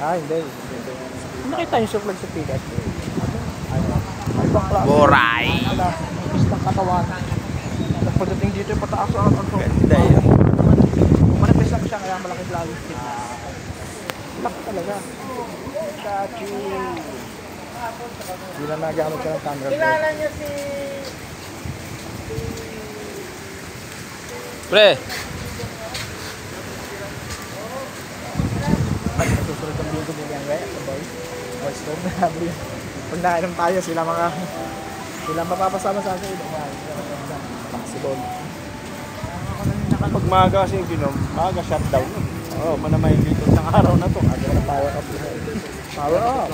Ah, hindi. Nakita yung supply sa pikas. Boray. Nipis ng katawan. Pagdating dito yung pataas ang Ganda yun. manipis lang siya kaya malaki lalo yung skin. Laki talaga. Chachi. Hindi na nagamit ka ng camera. Kilala niyo si... Pre. Nasusunod ang bingo mo yan kaya. Boys to. Pag nainom tayo sila mapapasama sa akin. Possible. Pag maaga kasi yung ginom, maaga shutdown. Oo, manamay dito ng araw na to. Aga na power up. Power up.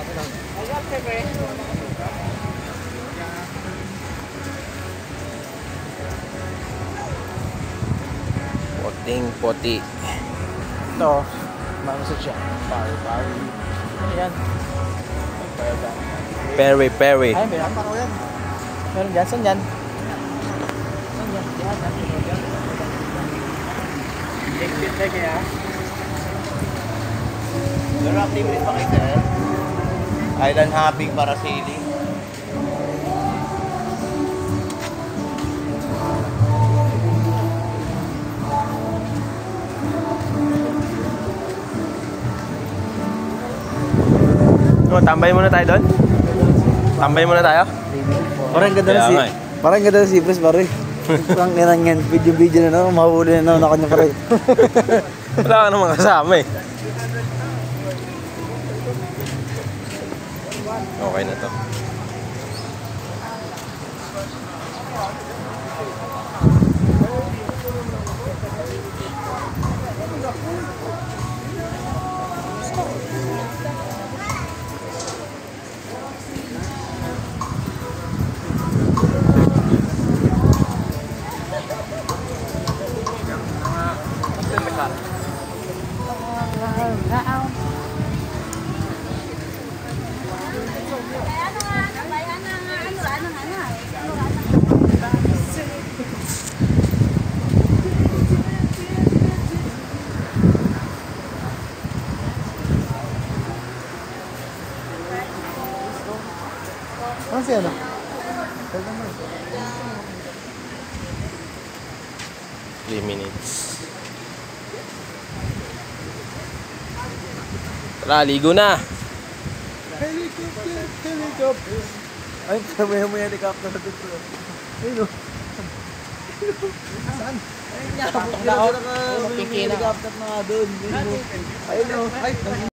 Puting puti. Ito. Mamasad siya. Power. Ano yan? Peri. Ay, meron pa ko yan. Meron dyan. Saan yan? Exit na kaya? Meron activities pa kayo, sir? Island hopping, parasailing. Oh, tambay muna tayo doon. Tambay muna tayo. Parang ganda na Kaya si... nga eh. Parang ganda na si Pres, pare. Parang inang yan. Video na naman. Mahuli na naman ako niya, pare. Wala ka namang kasama eh. Okay na to. Ano siya, ano? 3 minutes. Tara, ligo na. Helicopter. Ay, may helicopter dito. Ayun o. Saan? Ayun nga. Helicopter na nga doon. Ayun o.